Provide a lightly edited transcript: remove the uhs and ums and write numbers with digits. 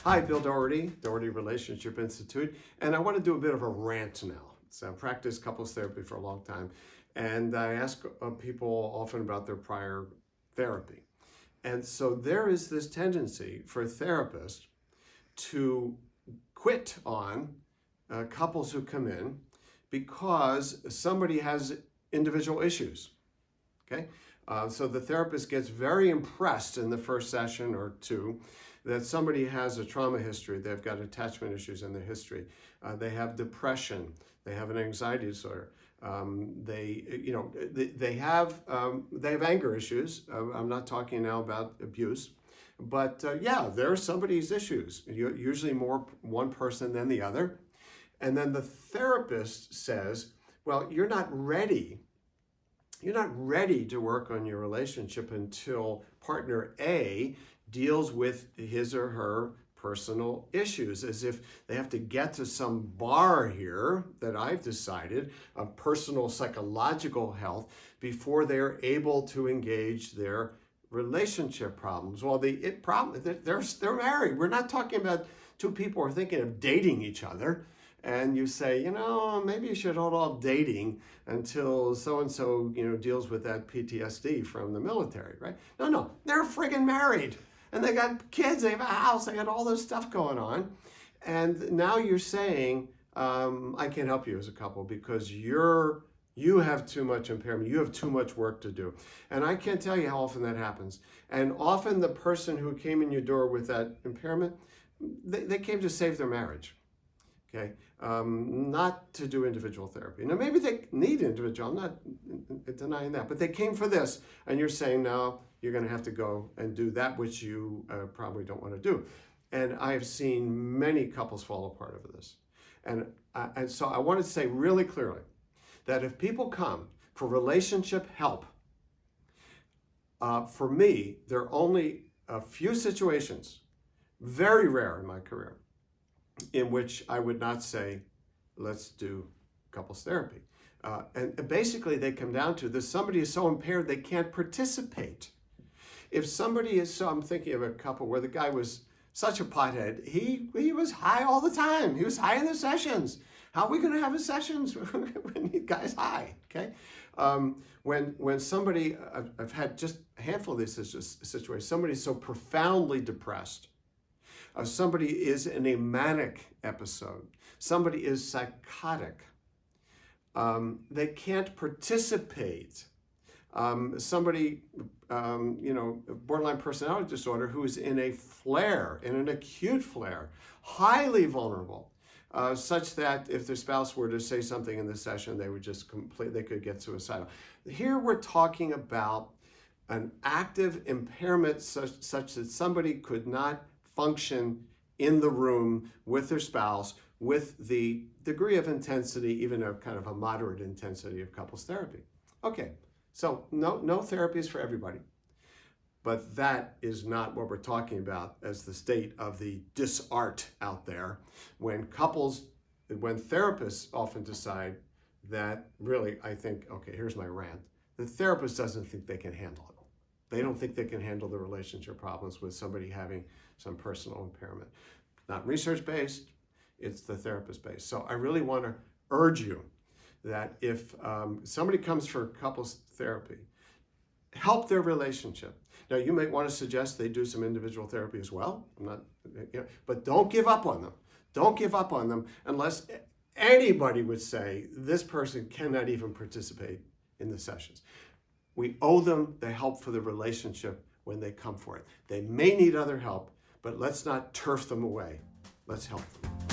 Hi, Bill Doherty, Doherty Relationship Institute, and I want to do a bit of a rant now. So I practiced couples therapy for a long time, and I ask people often about their prior therapy. And so there is this tendency for therapists to quit on couples who come in because somebody has individual issues, okay? So the therapist gets very impressed in the first session or two that somebody has a trauma history, they've got attachment issues in their history, they have depression, they have an anxiety disorder, they have anger issues. I'm not talking now about abuse, but yeah, there's somebody's issues, usually more one person than the other. And then the therapist says, well, you're not ready to work on your relationship until partner A deals with his or her personal issues, as if they have to get to some bar here that I've decided of personal psychological health before they're able to engage their relationship problems. Well, they're married. We're not talking about two people who are thinking of dating each other. And you say, maybe you should hold off dating until so-and-so, deals with that PTSD from the military, right? No, they're friggin' married. And they got kids, they have a house, they got all this stuff going on. And now you're saying, I can't help you as a couple because you have too much impairment, you have too much work to do. And I can't tell you how often that happens. And often the person who came in your door with that impairment, they came to save their marriage. Okay, not to do individual therapy. Now, maybe they need individual, I'm not denying that, but they came for this, and you're saying, no, you're going to have to go and do that which you probably don't want to do. And I've seen many couples fall apart over this. And so I want to say really clearly that if people come for relationship help, for me, there are only a few situations, very rare in my career, in which I would not say, let's do couples therapy. And basically they come down to this: somebody is so impaired they can't participate. If somebody is, so I'm thinking of a couple where the guy was such a pothead, he was high all the time. He was high in the sessions. How are we going to have a sessions when the guy's high, okay? When somebody, I've had just a handful of these situations, somebody's so profoundly depressed, somebody is in a manic episode, somebody is psychotic, they can't participate. Somebody, borderline personality disorder who is in a flare, in an acute flare, highly vulnerable, such that if their spouse were to say something in the session, they would just they could get suicidal. Here we're talking about an active impairment such that somebody could not function in the room with their spouse with the degree of intensity, even a kind of a moderate intensity of couples therapy. Okay, so no therapy is for everybody, but that is not what we're talking about as the state of the disart out there when therapists often decide that really, I think, okay, here's my rant, the therapist doesn't think they can handle it. They don't think they can handle the relationship problems with somebody having some personal impairment. Not research-based, it's the therapist-based. So I really want to urge you that if somebody comes for couples therapy, help their relationship. Now, you might want to suggest they do some individual therapy as well. But don't give up on them. Don't give up on them unless anybody would say this person cannot even participate in the sessions. We owe them the help for the relationship when they come for it. They may need other help, but let's not turf them away. Let's help them.